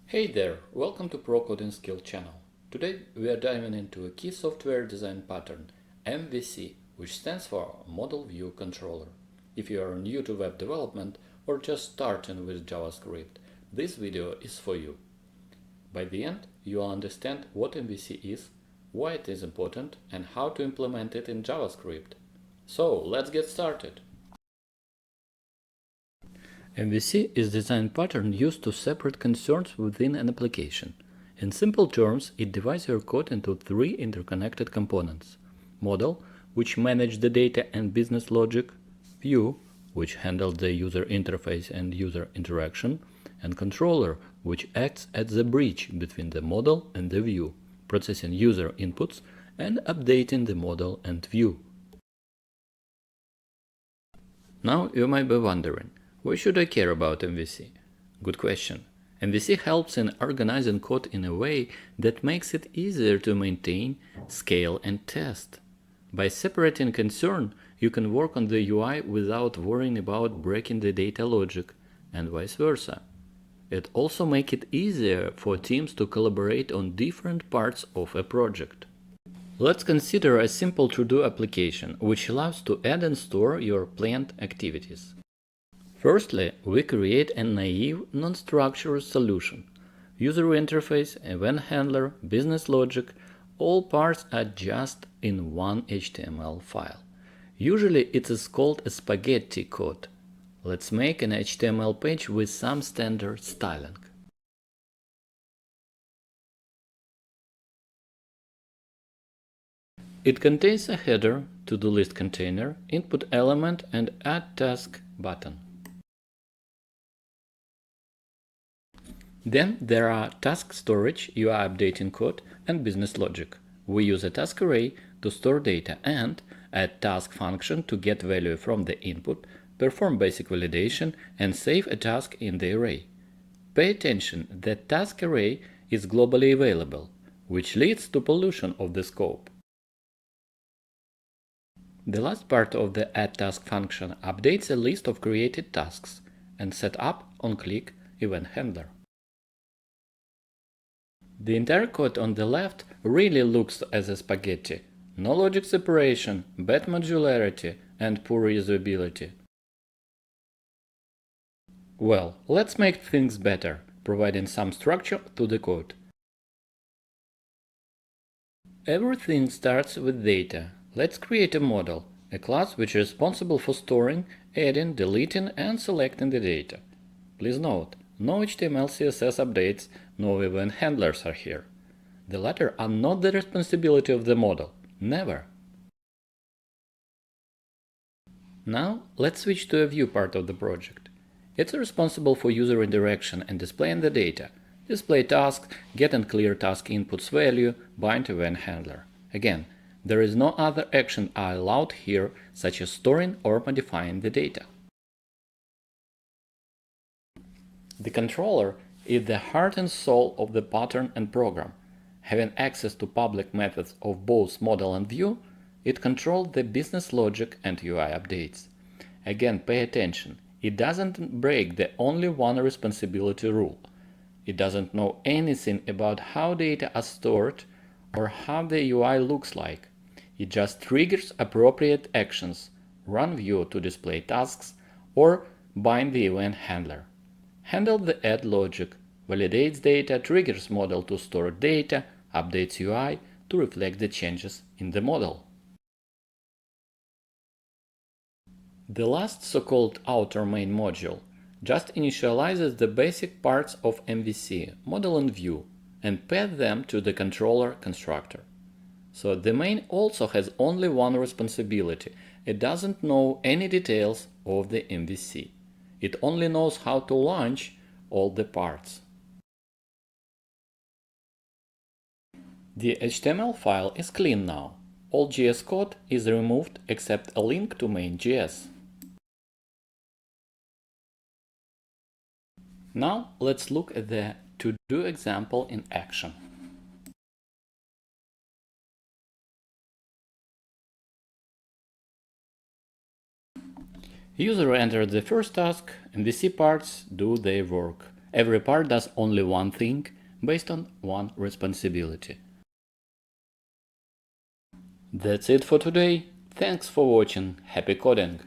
Hey there, welcome to Pro Coding Skill channel. Today we are diving into a key software design pattern, MVC, which stands for Model View Controller. If you are new to web development or just starting with JavaScript, this video is for you. By the end, you will understand what MVC is, why it is important, and how to implement it in JavaScript. So let's get started. MVC is a design pattern used to separate concerns within an application. In simple terms, it divides your code into three interconnected components: model, which manages the data and business logic; view, which handles the user interface and user interaction; and controller, which acts as the bridge between the model and the view, processing user inputs and updating the model and view. Now you might be wondering, why should I care about MVC? Good question. MVC helps in organizing code in a way that makes it easier to maintain, scale, and test. By separating concern, you can work on the UI without worrying about breaking the data logic, and vice versa. It also makes it easier for teams to collaborate on different parts of a project. Let's consider a simple to-do application, which allows to add and store your planned activities. Firstly, we create a naive, non-structured solution. User interface, event handler, business logic, all parts are just in one HTML file. Usually it is called a spaghetti code. Let's make an HTML page with some standard styling. It contains a header, to-do list container, input element, and add task button. Then there are task storage, UI updating code, and business logic. We use a task array to store data and a task function to get value from the input, perform basic validation, and save a task in the array. Pay attention that task array is globally available, which leads to pollution of the scope. The last part of the add task function updates a list of created tasks and set up on-click event handler. The entire code on the left really looks as a spaghetti. No logic separation, bad modularity, and poor usability. Well, let's make things better, providing some structure to the code. Everything starts with data. Let's create a model, a class which is responsible for storing, adding, deleting, and selecting the data. Please note, no HTML, CSS updates, no event handlers are here. The latter are not the responsibility of the model. Never. Now let's switch to a view part of the project. It's responsible for user interaction and displaying the data. Display tasks, get and clear task inputs value, bind event handler. Again, there is no other action are allowed here, such as storing or modifying the data. The controller is the heart and soul of the pattern and program. Having access to public methods of both model and view, it controls the business logic and UI updates. Again, pay attention, it doesn't break the only one responsibility rule. It doesn't know anything about how data are stored or how the UI looks like. It just triggers appropriate actions, run view to display tasks, or bind the event handler. Handle the add logic, validates data, triggers model to store data, updates UI to reflect the changes in the model. The last so-called outer main module just initializes the basic parts of MVC, model and view, and pass them to the controller constructor. So the main also has only one responsibility. It doesn't know any details of the MVC. It only knows how to launch all the parts. The HTML file is clean now. All JS code is removed except a link to main.js. Now let's look at the to-do example in action. User enters the first task, MVC parts do their work. Every part does only one thing based on one responsibility. That's it for today. Thanks for watching. Happy coding!